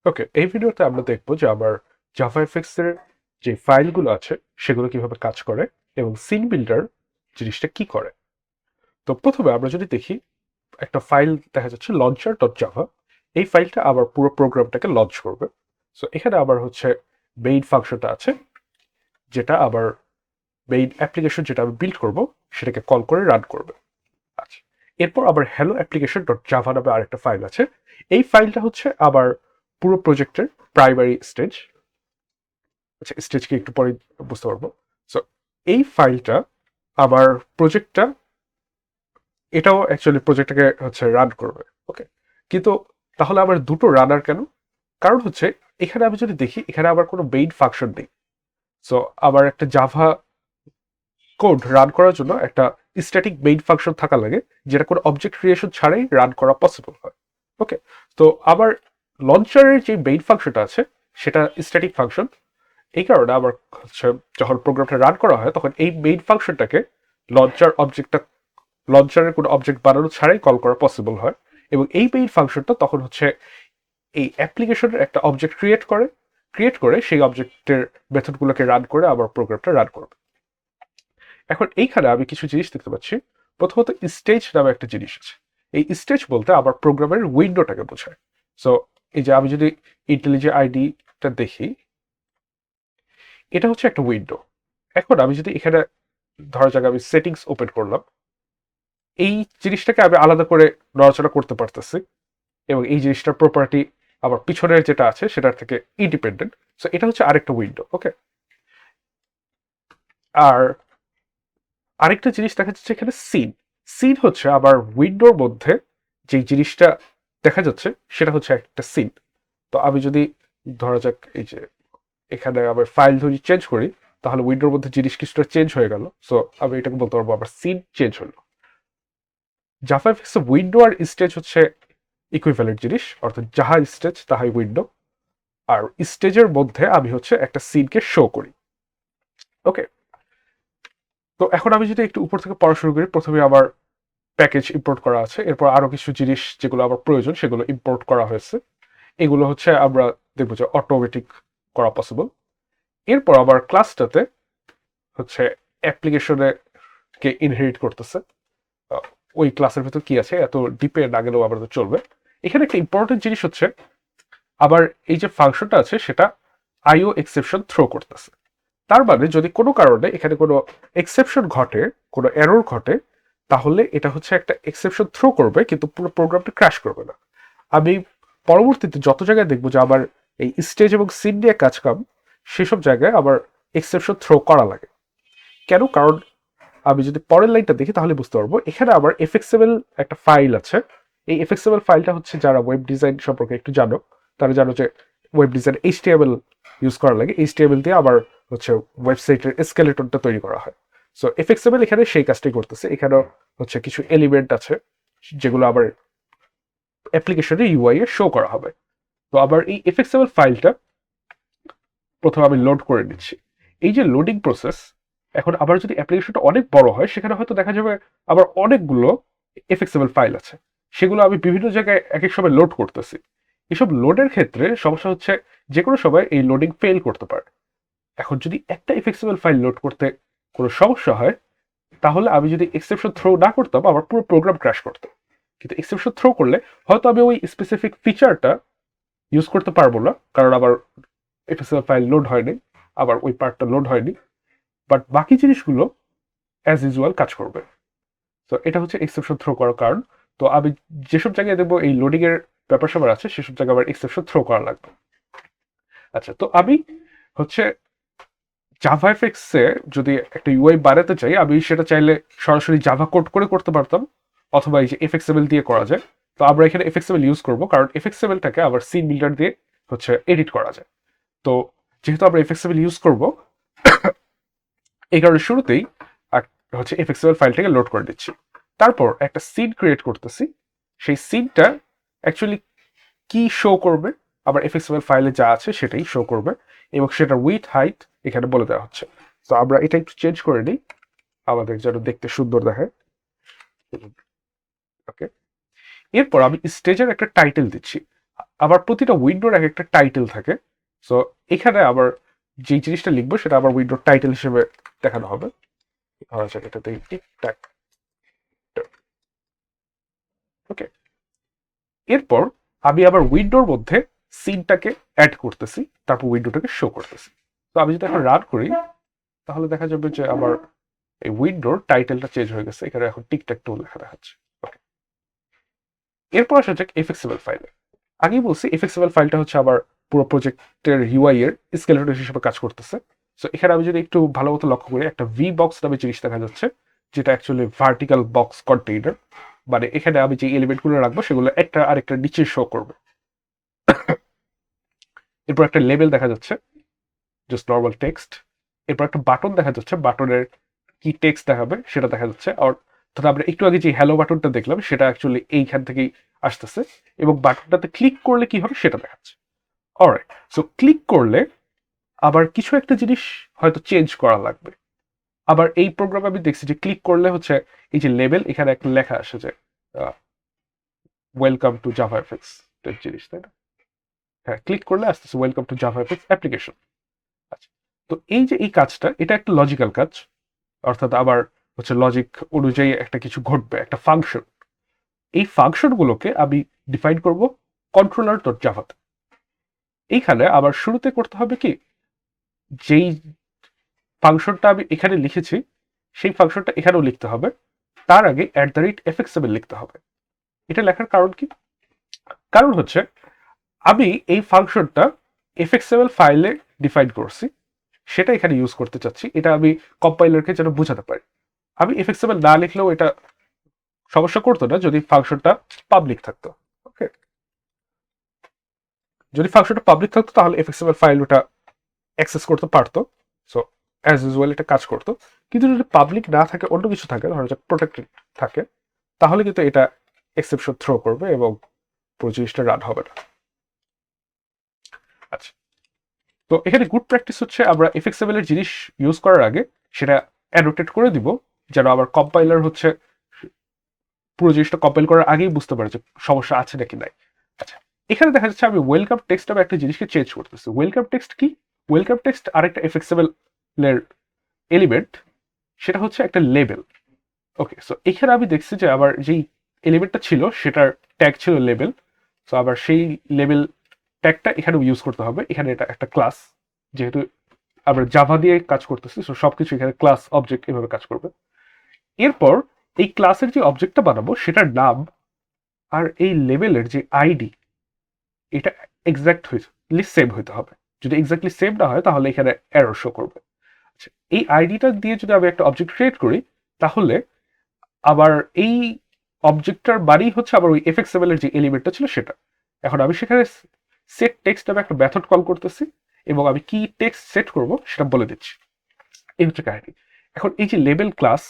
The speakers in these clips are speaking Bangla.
ওকে, এই ভিডিওতে আমরা দেখব যে আমার জাভাএফএক্স এর যে ফাইলগুলো আছে সেগুলো কিভাবে কাজ করে এবং সিন বিল্ডার জিনিসটা কি করে। তো প্রথমে আমরা যদি দেখি, একটা ফাইল দেখা যাচ্ছে লঞ্চার ডট জাভা। এই ফাইলটা আবার পুরো প্রোগ্রামটাকে লঞ্চ করবে। সো এখানে আবার হচ্ছে মেইন ফাংশনটা আছে, যেটা আবার মেইন অ্যাপ্লিকেশন যেটা আমি বিল্ড করব সেটাকে কল করে রান করবে। আচ্ছা, এরপর আবার হ্যালো অ্যাপ্লিকেশন ডট জাভা নামে আরেকটা ফাইল আছে। এই ফাইলটা হচ্ছে আবার পুরো প্রজেক্টের প্রাইমারি স্টেজ। আচ্ছা, স্টেজকে একটু পরে বুঝতে পারবো। সো এই ফাইলটা আমার প্রজেক্টটা, এটাও অ্যাকচুয়ালি প্রজেক্টটাকে হচ্ছে রান করবে। ওকে, কিন্তু তাহলে আবার দুটো রানার কেন? কারণ হচ্ছে এখানে আমি যদি দেখি, এখানে আবার কোনো মেইন ফাংশন নেই। সো আবার একটা জাভা কোড রান করার জন্য একটা স্ট্যাটিক মেইন ফাংশন থাকা লাগে, যেটা কোনো অবজেক্ট ক্রিয়েশন ছাড়াই রান করা পসিবল হয়। ওকে, তো আবার লঞ্চারের যে মেইন ফাংশনটা আছে সেটা স্ট্যাটিক ফাংশন। এই কারণে আবার হচ্ছে যখন প্রোগ্রামটা রান করা হয় তখন এই মেইন ফাংশনটাকে লঞ্চারের কোনো অবজেক্ট বানানো ছাড়াই কল করা পসিবল হয়। এবং এই মেইন ফাংশনটা তখন হচ্ছে এই অ্যাপ্লিকেশনের একটা অবজেক্ট ক্রিয়েট করে সেই অবজেক্টের মেথডগুলোকে রান করে আবার প্রোগ্রামটা রান করবে। এখন এইখানে আমি কিছু জিনিস দেখতে পাচ্ছি। প্রথমত স্টেজ নামে একটা জিনিস আছে। এই স্টেজ বলতে আবার প্রোগ্রামের উইন্ডোটাকে বোঝায়। সো এই যে আমি যদি ইন্টেলিজে আইডিটা দেখি, এটা হচ্ছে একটা উইন্ডো। এখন আমি যদি এখানে ধরা যাক আমি সেটিংস ওপেন করলাম, এই জিনিসটাকে আমি আলাদা করে নড়াচড়া করতে পারতেছি এবং এই জিনিসটার প্রপার্টি আবার পিছনের যেটা আছে সেটার থেকে ইন্ডিপেন্ডেন্ট। সো এটা হচ্ছে আরেকটা উইন্ডো। ওকে, আর আরেকটা জিনিস দেখা যাচ্ছে এখানে সিন। সিন হচ্ছে আবার উইন্ডোর মধ্যে যে জিনিসটা দেখা যাচ্ছে সেটা হচ্ছে একটা সিন। তো আমি যদি ধরা যাক এই যে এখানে আবার ফাইল ধরি চেঞ্জ করি, তাহলে উইন্ডোর মধ্যে জিনিস কিছুটা চেঞ্জ হয়ে গেল। সো আমি এটাকে বলতে পারবো আবার সিন চেঞ্জ হলো। জাভাফিক্সে উইন্ডো আর স্টেজ হচ্ছে ইকুইভ্যালেন্ট জিনিস, অর্থাৎ যাহা স্টেজ তাহাই উইন্ডো। আর স্টেজের মধ্যে আমি হচ্ছে একটা সিনকে শো করি। ওকে, তো এখন আমি যদি একটু উপর থেকে পড়া শুরু করি, প্রথমে আমার প্যাকেজ ইম্পোর্ট করা আছে, এরপর আরো কিছু জিনিস যেগুলো আমার প্রয়োজন সেগুলো ইম্পোর্ট করা হয়েছে। এগুলো হচ্ছে আমরা দেখবো যে অটোমেটিক করা পসিবল। এরপর আবার ক্লাসটাতে হচ্ছে অ্যাপ্লিকেশনে কে ইনহেরিট করতেছে। আহ, ওই ক্লাসের ভিতর কি আছে এত ডিপে না গেলেও আমাদের চলবে। এখানে একটা ইম্পর্টেন্ট জিনিস হচ্ছে আবার এই যে ফাংশনটা আছে সেটা আইও এক্সেপশন থ্রো করতেছে। তার মানে যদি কোনো কারণে এখানে কোনো এক্সেপশন ঘটে, কোনো এরর ঘটে, তাহলে এটা হচ্ছে একটা এক্সেপশন থ্রো করবে কিন্তু পুরো প্রোগ্রামটা ক্র্যাশ করবে না। আমি পরবর্তীতে যত জায়গায় দেখবো যে আবার এই স্টেজ এবং সিন নিয়ে কাজ কাম, সেসব জায়গায় আবার এক্সেপশন থ্রো করা লাগে। কেন? কারণ আমি যদি পরের লাইনটা দেখি তাহলে বুঝতে পারবো এখানে আবার এফএক্সএমএল একটা ফাইল আছে। এই এফএক্সএমএল ফাইলটা হচ্ছে, যারা ওয়েব ডিজাইন সম্পর্কে একটু জানো তারা জানো যে ওয়েব ডিজাইন এইচটিএমএল ইউজ করা লাগে। এইচটিএমএল দিয়ে আবার হচ্ছে ওয়েবসাইটের স্কেলেটনটা তৈরি করা হয়। সো এফএক্সএমএল এখানে সেই কাজটাই করতেছে। এখানেও হচ্ছে কিছু এলিমেন্ট আছে যেগুলো আবার অ্যাপ্লিকেশনে ইউআই এ শো করা হবে। তো আবার এই এফএক্সএমএল ফাইলটা প্রথমে আমি লোড করে নিচ্ছি। এই যে লোডিং প্রসেস, এখন আবার যদি অ্যাপ্লিকেশনটা অনেক বড় হয় সেখানে হয়তো দেখা যাবে আবার অনেকগুলো এফএক্সএমএল ফাইল আছে, সেগুলো আমি বিভিন্ন জায়গায় এক এক সময় লোড করতেছি। এসব লোডের ক্ষেত্রে সমস্যা হচ্ছে যে কোনো সময় এই লোডিং ফেল করতে পারে। এখন যদি একটা এফএক্সএমএল ফাইল লোড করতে কোনো সমস্যা হয়, তাহলে আমি যদি এক্সেপশন থ্রো না করতাম আমার পুরো প্রোগ্রাম ক্র্যাশ করতো। কিন্তু এক্সেপশন থ্রো করলে হয়তো আমি ওই স্পেসিফিক ফিচারটা ইউজ করতে পারবো না, কারণ আবার এফএসএল ফাইল লোড হয়নি, আবার ওই পার্টটা লোড হয়নি, বাট বাকি জিনিসগুলো অ্যাজ ইউজুয়াল কাজ করবে। তো এটা হচ্ছে এক্সেপশন থ্রো করার কারণ। তো আমি যেসব জায়গায় দেখবো এই লোডিং এর ব্যাপার স্যাপার আছে সেসব জায়গায় আবার এক্সেপশন থ্রো করা লাগবে। আচ্ছা, তো আমি হচ্ছে জাভাফিক্সে যদি একটা ইউআই বানাতে চাই, আমি সেটা চাইলে সরাসরি জাভা কোড করে করতে পারতাম, অথবা এই যে এফএক্সএমএল দিয়ে করা যায়। তো আমরা এখানে এফএক্সএমএল ইউজ করবো, কারণ এফএক্সএমএলটাকে আবার সিন বিল্ডার দিয়ে হচ্ছে এডিট করা যায়। তো যেহেতু আমরা এফএক্সএমএল ইউজ করব, এই কারণে শুরুতেই হচ্ছে এফএক্সএমএল ফাইলটাকে লোড করে দিচ্ছি। তারপর একটা সিন ক্রিয়েট করতেছি। সেই সিনটা অ্যাকচুয়ালি কি শো করবে, আবার এফএক্সএমএল ফাইলে যা আছে সেটাই শো করবে, এবং সেটা উইথ হাইট এখানে বলে দেওয়া হচ্ছে। তো আমরা এটা একটু চেঞ্জ করে নিই আমাদের যেন দেখতে সুন্দর দেখায়। ওকে, এরপর আমি স্টেজের একটা টাইটেল দিচ্ছি। আবার প্রতিটা উইন্ডোর এক একটা টাইটেল থাকে। সো এখানে আবার যে জিনিসটা লিখবো সেটা আবার উইন্ডোর টাইটেল হিসেবে দেখানো হবে। ধরা যাক এটাতে টিকটাক। ওকে, এরপর আমি আবার উইন্ডোর মধ্যে সিনটাকে অ্যাড করতেছি, তারপর উইন্ডোটাকে শো করতেছি। তো আমি যদি এখন রান করি তাহলে দেখা যাবে যে আমার এই উইন্ডোর টাইটেলটা চেঞ্জ হয়ে গেছে, এখানে এখন টিকটাক টু লেখা দেখাচ্ছে। ওকে, এরপর আসা যাক এফএক্সএমএল ফাইলে। আগেই বলছি এফএক্সএমএল ফাইলটা হচ্ছে আবার পুরো প্রজেক্টের ইউআই এর স্কেলেটন হিসেবে কাজ করতেছে। সো এখানে আমি যদি একটু ভালো মতো লক্ষ্য করি, একটা ভি বক্স নামে জিনিস দেখা যাচ্ছে, যেটা অ্যাকচুয়ালি ভার্টিক্যাল বক্স কন্টেইনার। মানে এখানে আমি যে এলিমেন্টগুলো রাখবো সেগুলো একটা আরেকটা নিচে শো করবে। এরপর একটা লেবেল দেখা যাচ্ছে, জাস্ট নর্মাল টেক্সট। এরপর একটা বাটন দেখা যাচ্ছে, বাটনের কি টেক্সট দেখাবে সেটা দেখা যাচ্ছে। আর ধরো আমরা একটু আগে যে হ্যালো বাটনটা দেখলাম সেটা অ্যাকচুয়ালি এইখান থেকেই আসতেছে, এবং বাটনটাতে ক্লিক করলে কি হবে সেটা দেখাচ্ছে। অলরাইট, সো ক্লিক করলে আবার কিছু একটা জিনিস হয়তো চেঞ্জ করা লাগবে। আবার এই প্রোগ্রামে আমি দেখছি যে ক্লিক করলে হচ্ছে এই যে লেবেল, এখানে একটা লেখা আসে যে ওয়েলকাম টু জাভা এফএক্স জিনিস, তাই না? হ্যাঁ, ক্লিক করলে আসতেছে welcome to Java FX application. আচ্ছা, তো এই যে এই কাজটা, এটা একটা লজিক্যাল কাজ, অর্থাৎ আবার হচ্ছে লজিক অনুযায়ী একটা কিছু ঘটবে, একটা ফাংশন। এই ফাংশনগুলোকে আমি ডিফাইন করব কন্ট্রোলার ডট জাভাতে। এইখানে আবার শুরুতে করতে হবে কি, যেই ফাংশনটা আমি এখানে লিখেছি সেই ফাংশনটা এখানেও লিখতে হবে, তার আগে @fxml লিখতে হবে। এটা লেখার কারণ কি? কারণ হচ্ছে আমি এই ফাংশনটা fxml ফাইলে ডিফাইন করছি, সেটা এখানে ইউজ করতে চাচ্ছি। এটা আমি কম্পাইলারকে যেন বোঝাতে পারি। আমি fxml না লিখলেও এটা সমস্যা করতো না যদি ফাংশনটা পাবলিক থাকতো। ওকে, যদি ফাংশনটা পাবলিক থাকতো তাহলে fxml ফাইল ওটা অ্যাক্সেস করতে পারতো। সো অ্যাজ ইউজুয়াল এটা কাজ করতো। কিন্তু যদি পাবলিক না থাকে, অন্য কিছু থাকে, ধরো যে প্রোটেক্টেড থাকে, তাহলে কিন্তু এটা এক্সেপশন থ্রো করবে এবং পুরো জিনিসটা রান হবে না। আচ্ছা, তো এখানে গুড প্র্যাকটিস হচ্ছে আমরা এফএক্সএমএল এর জিনিস ইউজ করার আগে সেটা অ্যানোটেট করে দিব, যেন আবার কম্পাইলার হচ্ছে পুরো জিনিসটা কম্পাইল করার আগেই বুঝতে পারে যে সমস্যা আছে নাকি নাই। আচ্ছা, এখানে দেখা যাচ্ছে আমি ওয়েলকাম টেক্সট নামে একটা জিনিসকে চেঞ্জ করতেছি। ওয়েলকাম টেক্সট কি? ওয়েলকাম টেক্সট আরেকটা এফএক্সএমএল এর এলিমেন্ট, সেটা হচ্ছে একটা লেবেল। ওকে, সো এখানে আমি দেখছি যে আবার যেই এলিমেন্টটা ছিল সেটার ট্যাগ ছিল লেবেল। সো আবার সেই লেবেল ট্যাগটা এখানে ইউজ করতে হবে। এখানে এটা একটা ক্লাস, যেহেতু আমরা জাভা দিয়ে কাজ করতেছি, সো সবকিছু এখানে ক্লাস অবজেক্ট এভাবে কাজ করবে। এরপর এই ক্লাসের যে অবজেক্টটা বানাবো সেটার নাম আর এই লেবেলের যে আইডি, এটা এক্স্যাক্টলি সেম হইতে হবে। যদি এক্স্যাক্টলি সেম না হয় তাহলে এখানে এরর শো করবে। আচ্ছা, এই আইডিটা দিয়ে যদি আমি একটা অবজেক্ট ক্রিয়েট করি, তাহলে আবার এই অবজেক্টটার বাড়ি হচ্ছে আবার ওই এফএক্সএমএল এর যে এলিমেন্টটা ছিল সেটা। এখন আমি সেখানে সেট টেক্সট নামে একটা মেথড কল করতেছি, এবং আমি কি টেক্সট সেট করব সেটা বলে দিচ্ছি। এই হচ্ছে কাহিনী। এখন এই যে লেবেল ক্লাস,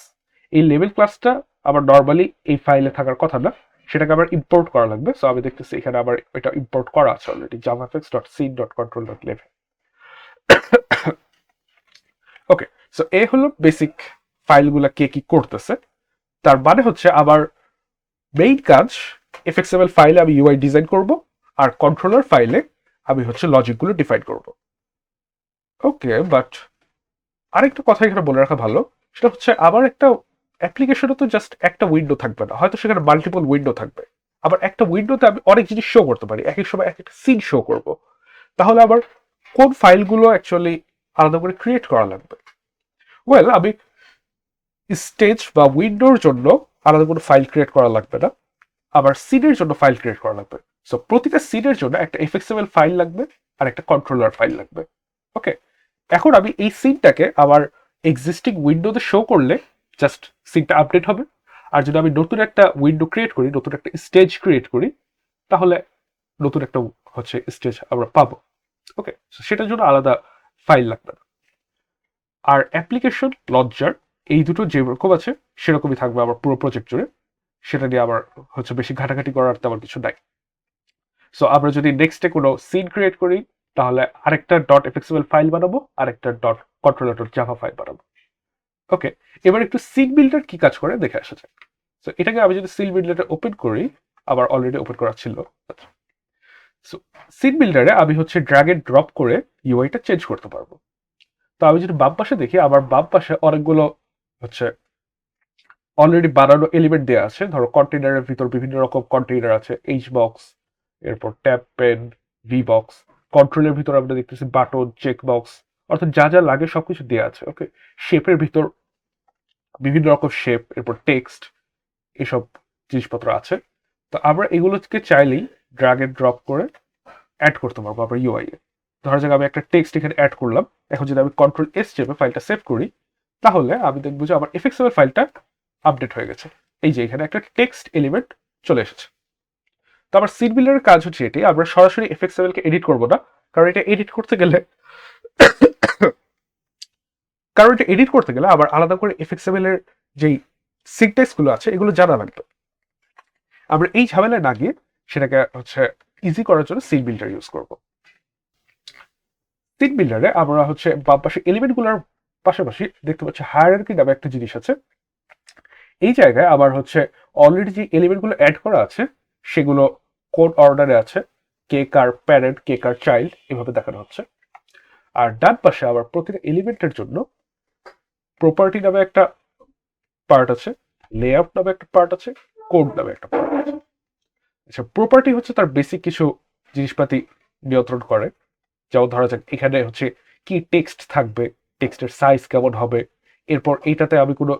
এই লেবেল ক্লাসটা আবার নর্মালি এই ফাইলে থাকার কথা না, সেটাকে আবার ইম্পোর্ট করা লাগবে। সো আমি দেখতেছি এখানে আবার এটা ইম্পোর্ট করা আছে অলরেডি, javafx.scene.control.level। ওকে, সো এই হলো বেসিক ফাইলগুলা কে কি করতেছে। তার মানে হচ্ছে আবার মেইন কাজ এফএক্সএমএল ফাইলে আমি ইউআই ডিজাইন করব, আর কন্ট্রোলার ফাইলে আমি হচ্ছে লজিকগুলো ডিফাইন করব। ওকে, বাট আরেকটা কথা এখানে বলে রাখা ভালো, সেটা হচ্ছে আবার একটা অ্যাপ্লিকেশনে তো জাস্ট একটা উইন্ডো থাকবে না, হয়তো সেখানে মাল্টিপল উইন্ডো থাকবে। আবার একটা উইন্ডোতে আমি অনেক জিনিস শো করতে পারি, এক এক সময় এক একটা সিন শো করব। তাহলে আবার কোন ফাইলগুলো অ্যাকচুয়ালি আলাদা করে ক্রিয়েট করা লাগবে? ওয়েল, আমি স্টেজ বা উইন্ডোর জন্য আলাদা কোনো ফাইল ক্রিয়েট করা লাগবে না, আবার সিনের জন্য ফাইল ক্রিয়েট করা লাগবে। সো প্রতিটা সিনের জন্য একটা এফএক্সএমএল ফাইল লাগবে আর একটা কন্ট্রোলার ফাইল লাগবে। ওকে, এখন আমি এই সিনটাকে আবার এক্সিস্টিং উইন্ডোতে শো করলে জাস্ট সিনটা আপডেট হবে। আর যদি আমি নতুন একটা উইন্ডো ক্রিয়েট করি, নতুন একটা স্টেজ ক্রিয়েট করি, তাহলে নতুন একটা হচ্ছে স্টেজ আমরা পাবো। ওকে, সেটার জন্য আলাদা ফাইল লাগবে না। আর অ্যাপ্লিকেশন লঞ্চার, এই দুটো যেরকম আছে সেরকমই থাকবে আমার পুরো প্রজেক্ট জুড়ে। সেটা নিয়ে আমার হচ্ছে বেশি ঘাটাঘাটি করার তেমন কিছু নাই। সো আমরা যদি নেক্সটে কোনো সিন ক্রিয়েট করি, তাহলে আরেকটা ডট এফএক্সএমএল ফাইল বানাবো, আরেকটা dot controller dot Java file বানাবো। ওকে, এবার একটু সিন বিল্ডার কি কাজ করে দেখে আসা যাক। সো এটাকে আমি যদি সিন বিল্ডারটা ওপেন করি, আবার অলরেডি ওপেন করা ছিল। সো সিন বিল্ডারে আমি হচ্ছে ড্র্যাগ এন্ড ড্রপ করে ইউআইটা চেঞ্জ করতে পারবো। তো আমি যদি বাম পাশে দেখি, আমার বাম পাশে অনেকগুলো হচ্ছে অলরেডি বানানো এলিমেন্ট দেওয়া আছে। ধরো কন্টেইনারের ভিতর বিভিন্ন রকম কন্টেইনার আছে, এইচ বক্স, এরপর ট্যাব পেন, ভি বক্স। কন্ট্রোলের ভিতর আমরা দেখতেছি বাটন, চেক বক্স, অর্থাৎ যা যা লাগে সবকিছু দেওয়া আছে। ওকে, শেপের ভিতর বিভিন্ন রকম শেপ, এরপর টেক্সট, এসব জিনিসপত্র আছে। তো আমরা এগুলোকে চাইলেই ড্র্যাগ এন্ড ড্রপ করে অ্যাড করতে পারবো আবার ইউআই এ। ধরা যাক আমি একটা টেক্সট এখানে অ্যাড করলাম। এখন যদি আমি কন্ট্রোল এস চেপে ফাইলটা সেভ করি, তাহলে আমি দেখবো যে আমার এফএক্সএমএল ফাইলটা আপডেট হয়ে গেছে। এই যে এখানে একটা টেক্সট এলিমেন্ট চলে এসেছে। তো আমার সিন বিল্ডারের কাজ হচ্ছে এটি, আমরা সরাসরি এফএক্সএমএল কে এডিট করবো না, কারণ এটা এডিট করতে গেলে আবার আলাদা করে এফএক্সএমএল এর যেই সিনট্যাক্স গুলো আছে এগুলো জানা লাগবে। আমরা এই ঝামেলায় না গিয়ে সেটাকে হচ্ছে ইজি করার জন্য সিন বিল্ডার ইউজ করব। সিন বিল্ডারে আমরা হচ্ছে বাম পাশে এলিমেন্ট গুলোর পাশাপাশি দেখতে পাচ্ছি হায়ারার্কি নামে একটা জিনিস আছে। এই জায়গায় আবার হচ্ছে অলরেডি যে এলিমেন্ট গুলো অ্যাড করা আছে সেগুলো কোড অর্ডারে আছে, কে কার প্যারেন্ট, কে কার চাইল্ড, এভাবে দেখানো হচ্ছে। আর ডান পাশে আবার প্রতিটা এলিমেন্টের জন্য প্রপার্টি নামে একটা পার্ট আছে, লেআউট নামে একটা পার্ট আছে, কোড নামে একটা পার্ট আছে। আচ্ছা, প্রপার্টি হচ্ছে তার বেসিক কিছু জিনিসপাতি নিয়ন্ত্রণ করে। যেমন ধরা যাক এখানে হচ্ছে কি টেক্সট থাকবে, টেক্সটের সাইজ কেমন হবে, এরপর এইটাতে আমি কোনো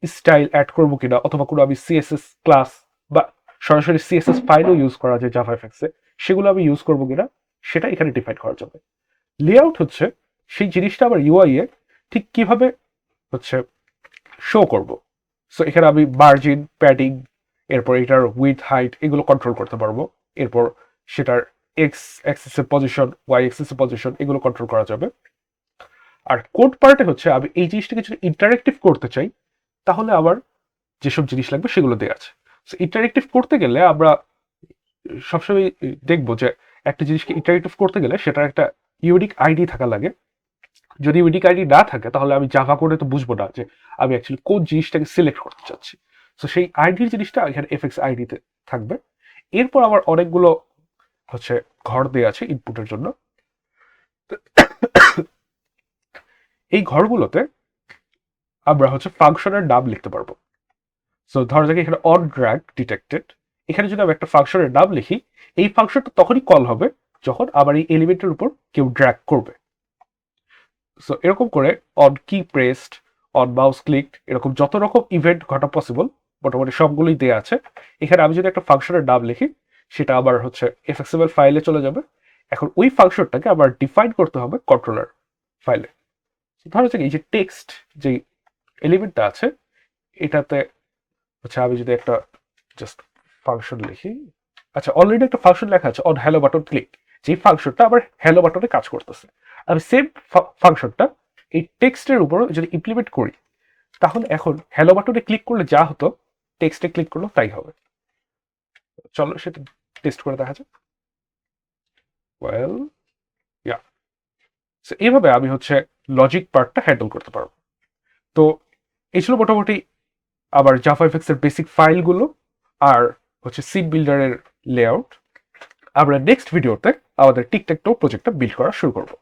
স্টাইল অ্যাড করবো কিনা, অথবা কোনো আমি সিএসএস ক্লাস বা সরাসরি সিএসএস ফাইলও ইউজ করা যায় জাভা এফএক্সে, সেগুলো আমি ইউজ করবো কিনা সেটা এখানে ডিফাইন করা যাবে। লেআউট হচ্ছে সেই জিনিসটা আবার ইউআই এ ঠিক কিভাবে হচ্ছে শো করব। সো এখানে আমি মার্জিন, প্যাডিং, এরপর এটার উইথ হাইট এগুলো কন্ট্রোল করতে পারবো। এরপর সেটার এক্স অ্যাক্সিসের পজিশন, ওয়াই অ্যাক্সিসের পজিশন এগুলো কন্ট্রোল করা যাবে। আর কোড পার্টে হচ্ছে আমি এই জিনিসটাকে যদি ইন্টারেক্টিভ করতে চাই, তাহলে আবার যেসব জিনিস লাগবে সেগুলো দেওয়া আছে। সো ইন্টারেক্টিভ করতে গেলে আমরা সবসময় দেখবো যে একটা জিনিসকে ইন্টারেক্টিভ করতে গেলে সেটার একটা ইউনিক আইডি থাকা লাগে। যদি ইউনিক আইডি না থাকে তাহলে আমি জাভা কোডে তো বুঝবো না যে আমি অ্যাকচুয়ালি কোন জিনিসটাকে সিলেক্ট করতে চাচ্ছি। তো সেই আইডির জিনিসটা এখানে এফএক্স আইডিতে থাকবে। এরপর আবার অনেকগুলো হচ্ছে ঘর দেওয়া আছে ইনপুটের জন্য। এই ঘরগুলোতে আমরা হচ্ছে ফাংশনের নাম লিখতে পারবো। সো ধরা যাক এখানে অন ড্র্যাগ ডিটেক্টেড, এখানে যদি আমি একটা ফাংশনের নাম লিখি, এই ফাংশনটা তখনই কল হবে যখন আমার এই এলিমেন্টের উপর কেউ ড্র্যাগ করবে। সো এরকম করে অন কি প্রেসড, অন মাউস ক্লিক, এরকম যত রকম ইভেন্ট ঘটা পসিবল মোটামুটি সবগুলোই দেওয়া আছে। এখানে আমি যদি একটা ফাংশনের নাম লিখি, সেটা আবার হচ্ছে এফএক্সএমএল ফাইলে চলে যাবে। এখন ওই ফাংশনটাকে আবার ডিফাইন করতে হবে কন্ট্রোলার ফাইলে। ধরো যে এই যে টেক্সট যে এলিমেন্টটা আছে, এটাতে হচ্ছে আমি যদি একটা জাস্ট ফাংশন লিখি, আচ্ছা অলরেডি একটা ফাংশন লেখা আছে অন হ্যালো বাটন ক্লিক, যে ফাংশনটা আবার হ্যালো বাটনে কাজ করতেছে। আমি সেম ফাংশনটা এই টেক্সটের উপর যদি ইমপ্লিমেন্ট করি, তাহলে এখন হ্যালো বাটনে ক্লিক করলে যা হতো টেক্সটে ক্লিক করলেও তাই হবে। চলো সেটা টেস্ট করে দেখা যাক। ওয়েল ইয়া, এইভাবে আমি হচ্ছে লজিক পার্টটা হ্যান্ডেল করতে পারবো। তো এই ছিল মোটামুটি আবার জাভা এফএক্স এর বেসিক ফাইলগুলো আর হচ্ছে সিন বিল্ডারের লেআউট। আমরা নেক্সট ভিডিওতে আমাদের টিকট্যাক টো প্রজেক্টটা বিল্ড করা শুরু করবো।